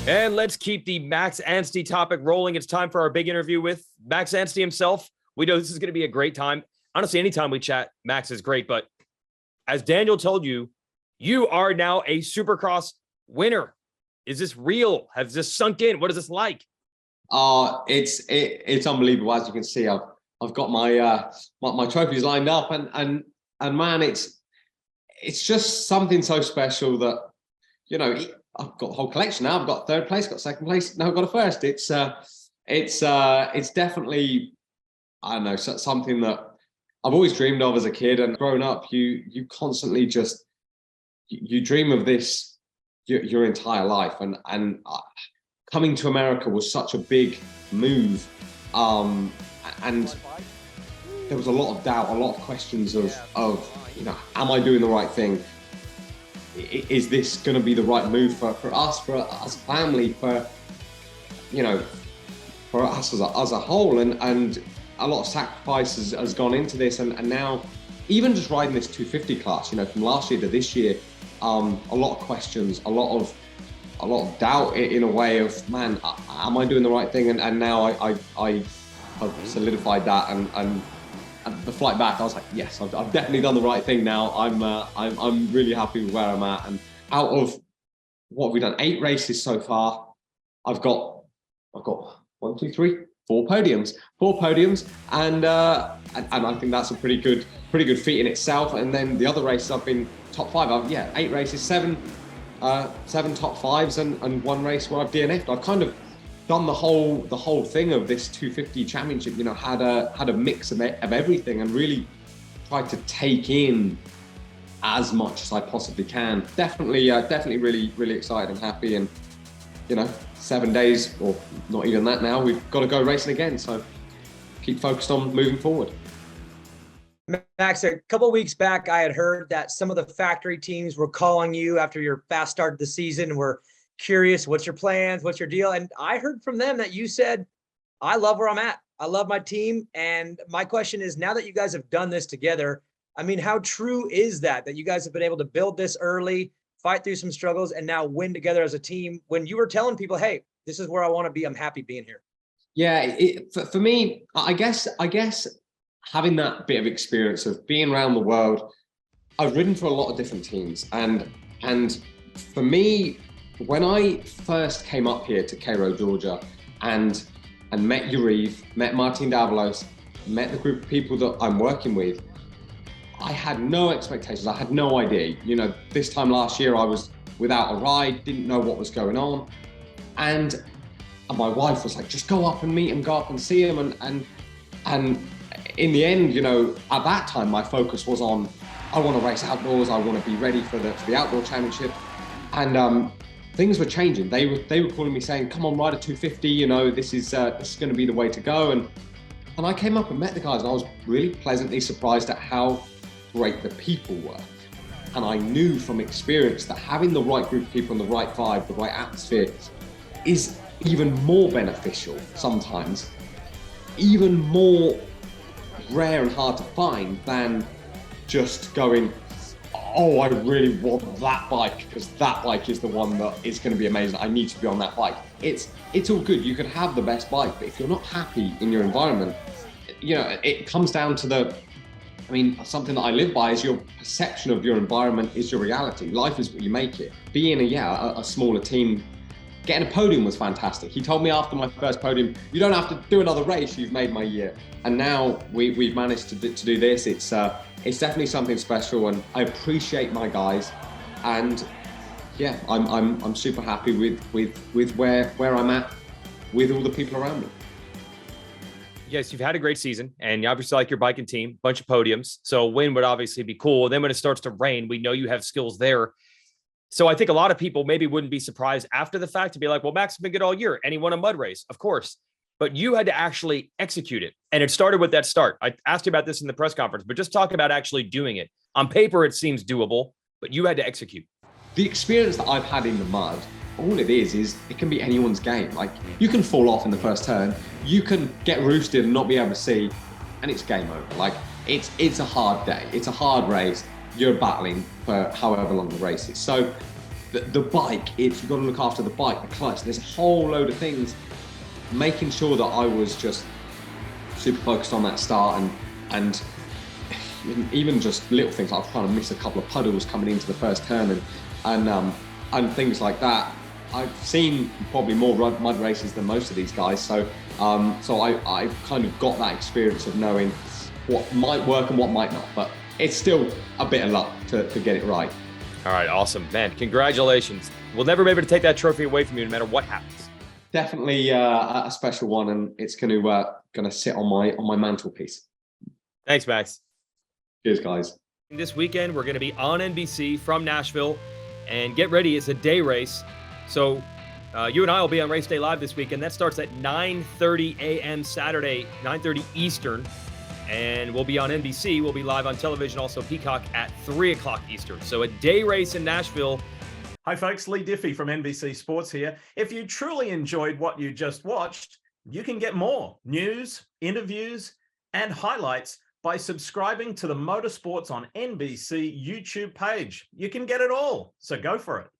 And let's keep the Max Anstie topic rolling. It's time for our big interview with Max Anstie himself. We know this is going to be a great time. Honestly, anytime we chat, Max is great. But as Daniel told you, you are now a Supercross winner. Is this real? Has this sunk in? What is this like? It's unbelievable. As you can see, I've got my trophies lined up, and man, it's just something so special that, you know, I've got the whole collection now. I've got third place, got second place, now I've got a first. It's definitely, I don't know, something that I've always dreamed of as a kid, and growing up, you constantly just you dream of this your entire life, and coming to America was such a big move, and there was a lot of doubt, a lot of questions of you know, am I doing the right thing? Is this going to be the right move for us as a family, for, you know, for us as a whole, and a lot of sacrifices has gone into this, and now even just riding this 250 class, you know, from last year to this year, a lot of questions, a lot of doubt in a way of, man, am I doing the right thing? And now I have solidified that, and the flight back, I was like, yes, I've definitely done the right thing now. I'm really happy with where I'm at. And out of what we've done, 8 races so far, I've got 1, 2, 3, 4 podiums, and I think that's a pretty good feat in itself. And then the other races, I've been top 5. 8 races, 7 top 5s, and 1 race where I've DNF'd. I've kind of done the whole thing of this 250 championship, you know, had a mix of everything, and really tried to take in as much as I possibly can. Definitely really excited and happy, and, you know, 7 days, or not even that now, we've got to go racing again, so keep focused on moving forward. Max, a couple of weeks back, I had heard that some of the factory teams were calling you after your fast start of the season, were curious, what's your plans, what's your deal? And I heard from them that you said, I love where I'm at. I love my team. And my question is, now that you guys have done this together, I mean, how true is that you guys have been able to build this early, fight through some struggles, and now win together as a team, when you were telling people, hey, this is where I want to be, I'm happy being here? Yeah, for me, I guess having that bit of experience of being around the world, I've ridden for a lot of different teams, and for me, when I first came up here to Cairo, Georgia, and met Yariv, met Martin Davalos, met the group of people that I'm working with, I had no expectations. I had no idea. You know, this time last year I was without a ride, didn't know what was going on, and my wife was like, just go up and meet him, go up and see him, and in the end, you know, at that time my focus was on, I want to race outdoors, I want to be ready for the outdoor championship, and things were changing. They were calling me saying, come on, ride a 250, you know, this is going to be the way to go. And I came up and met the guys, and I was really pleasantly surprised at how great the people were. And I knew from experience that having the right group of people and the right vibe, the right atmosphere is even more beneficial sometimes, even more rare and hard to find than just going, oh, I really want that bike because that bike is the one that is going to be amazing. I need to be on that bike. It's all good. You can have the best bike, but if you're not happy in your environment, you know, it comes down to something that I live by is your perception of your environment is your reality. Life is what you make it. Being a smaller team, getting a podium was fantastic. He told me after my first podium, you don't have to do another race, you've made my year. And now we've managed to do this. It's definitely something special, and I appreciate my guys, and yeah, I'm super happy with where I'm at with all the people around me. Yes, you've had a great season, and you obviously like your bike and team, bunch of podiums, so a win would obviously be cool. And then when it starts to rain, we know you have skills there. So I think a lot of people maybe wouldn't be surprised after the fact to be like, well, Max has been good all year, and he won a mud race, of course. But you had to actually execute it. And it started with that start. I asked you about this in the press conference, but just talk about actually doing it. On paper, it seems doable, but you had to execute. The experience that I've had in the mud, all it is it can be anyone's game. Like, you can fall off in the first turn, you can get roosted and not be able to see, and it's game over. Like, it's a hard day, it's a hard race, you're battling for however long the race is. So the bike, you've got to look after the bike, the clutch. There's a whole load of things. Making sure that I was just super focused on that start, and even just little things like trying to miss a couple of puddles coming into the first turn, and things like that. I've seen probably more mud races than most of these guys, so I kind of got that experience of knowing what might work and what might not, but it's still a bit of luck to get it right. All right, awesome, man. Congratulations. We'll never be able to take that trophy away from you, no matter what happens. Definitely a special one, and it's going to sit on my mantelpiece. Thanks, Max. Cheers, guys. This weekend, we're going to be on NBC from Nashville, and get ready. It's a day race. So you and I will be on Race Day Live this weekend. That starts at 9:30 a.m. Saturday, 9:30 Eastern. And we'll be on NBC. We'll be live on television, also Peacock at 3 o'clock Eastern. So a day race in Nashville. Hi, folks. Lee Diffie from NBC Sports here. If you truly enjoyed what you just watched, you can get more news, interviews, and highlights by subscribing to the Motorsports on NBC YouTube page. You can get it all, so go for it.